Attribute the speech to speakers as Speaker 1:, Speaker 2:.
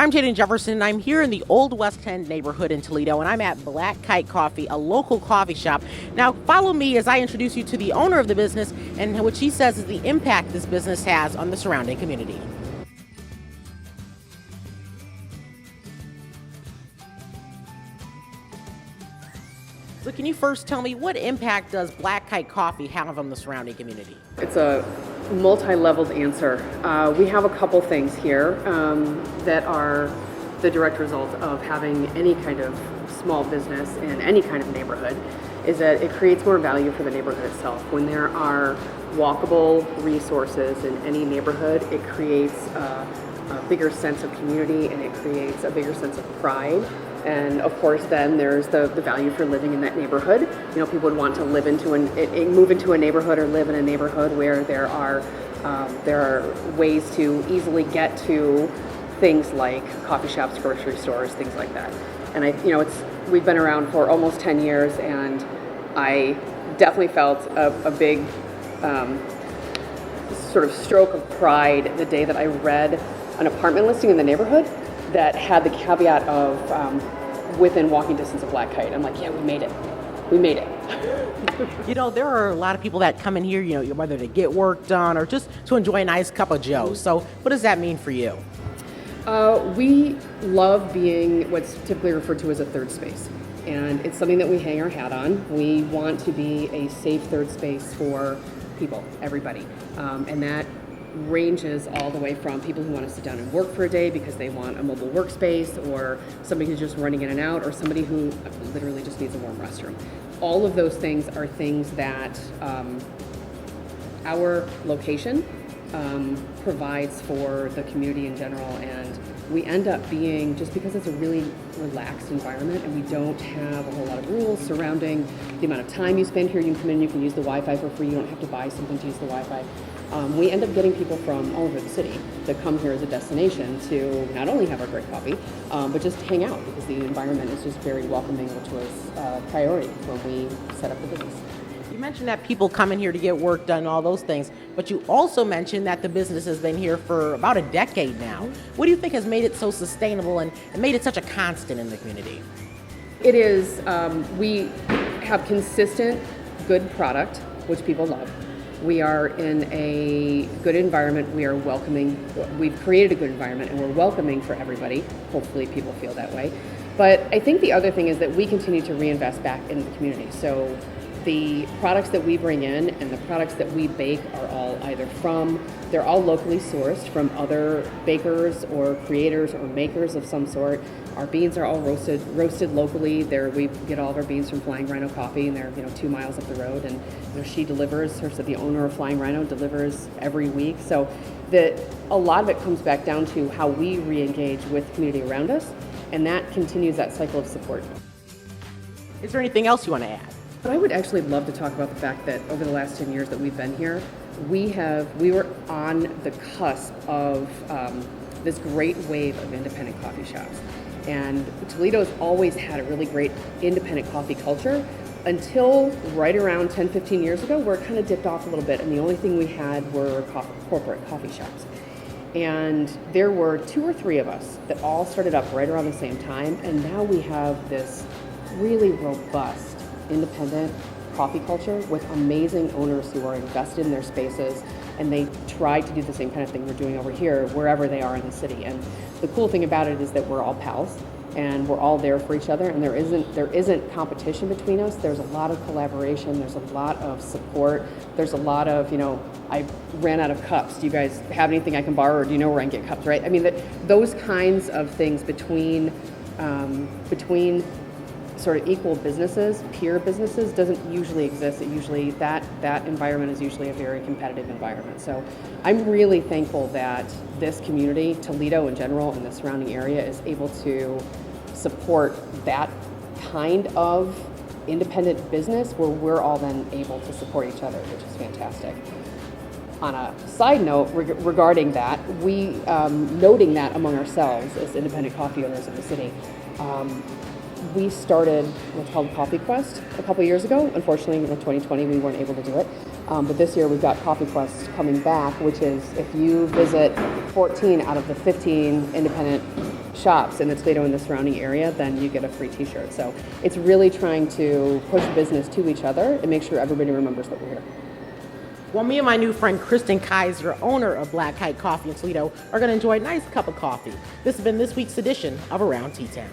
Speaker 1: I'm Jaden Jefferson, and I'm here in the Old West End neighborhood in Toledo, and I'm at Black Kite Coffee, a local coffee shop. Now, follow me as I introduce you to the owner of the business and what she says is the impact this business has on the surrounding community. So can you first tell me what impact does Black Kite Coffee have on the surrounding community?
Speaker 2: It's a multi-leveled answer. We have a couple things here that are the direct result of having any kind of small business in any kind of neighborhood, is that it creates more value for the neighborhood itself. When there are walkable resources in any neighborhood, it creates a bigger sense of community and it creates a bigger sense of pride. And of course, then there's the value for living in that neighborhood. You know, people would want to move into a neighborhood or live in a neighborhood where there are ways to easily get to things like coffee shops, grocery stores, things like that. And we've been around for almost 10 years, and I definitely felt a big sort of stroke of pride the day that I read an apartment listing in the neighborhood that had the caveat of within walking distance of Black Kite. I'm like, yeah, we made it. We made it.
Speaker 1: There are a lot of people that come in here, whether to get work done or just to enjoy a nice cup of joe. So what does that mean for you?
Speaker 2: We love being what's typically referred to as a third space. And it's something that we hang our hat on. We want to be a safe third space for people, everybody. And that ranges all the way from people who want to sit down and work for a day because they want a mobile workspace, or somebody who's just running in and out, or somebody who literally just needs a warm restroom. All of those things are things that our location provides for the community in general, and we end up being, just because it's a really relaxed environment and we don't have a whole lot of rules surrounding the amount of time you spend here. You can come in, you can use the Wi-Fi for free, you don't have to buy something to use the Wi-Fi. We end up getting people from all over the city that come here as a destination to not only have our great coffee, but just hang out, because the environment is just very welcoming, which was a priority when we set up the business.
Speaker 1: You mentioned that people come in here to get work done, all those things, but you also mentioned that the business has been here for about a decade now. What do you think has made it so sustainable and made it such a constant in the community?
Speaker 2: It is, we have consistent, good product, which people love. We are in a good environment. We are welcoming. We've created a good environment, and we're welcoming for everybody. Hopefully people feel that way. But I think the other thing is that we continue to reinvest back in the community. So the products that we bring in and the products that we bake are all they're all locally sourced from other bakers or creators or makers of some sort. Our beans are all roasted locally. We get all of our beans from Flying Rhino Coffee, and they're 2 miles up the road. And she delivers. The owner of Flying Rhino delivers every week. So a lot of it comes back down to how we re-engage with the community around us, and that continues that cycle of support.
Speaker 1: Is there anything else you want to add?
Speaker 2: But I would actually love to talk about the fact that over the last 10 years that we've been here, we were on the cusp of this great wave of independent coffee shops. And Toledo's always had a really great independent coffee culture until right around 10, 15 years ago, where it kind of dipped off a little bit, and the only thing we had were corporate coffee shops. And there were 2 or 3 of us that all started up right around the same time, and now we have this really robust independent coffee culture with amazing owners who are invested in their spaces, and they try to do the same kind of thing we're doing over here wherever they are in the city. And the cool thing about it is that we're all pals and we're all there for each other, and there isn't competition between us. There's a lot of collaboration, there's a lot of support, there's a lot of, I ran out of cups, do you guys have anything I can borrow, or do you know where I can get cups, right? I mean, those kinds of things between sort of equal businesses, peer businesses, doesn't usually exist. That environment is usually a very competitive environment. So I'm really thankful that this community, Toledo in general, and the surrounding area is able to support that kind of independent business where we're all then able to support each other, which is fantastic. On a side note regarding that, we noting that among ourselves as independent coffee owners in the city, we started what's called Coffee Quest a couple years ago. Unfortunately, in 2020, we weren't able to do it. But this year, we've got Coffee Quest coming back, which is if you visit 14 out of the 15 independent shops in the Toledo and the surrounding area, then you get a free t-shirt. So it's really trying to push business to each other and make sure everybody remembers that we're here.
Speaker 1: Well, me and my new friend Kristin Kiser, owner of Black Kite Coffee in Toledo, are going to enjoy a nice cup of coffee. This has been this week's edition of Around T-Town.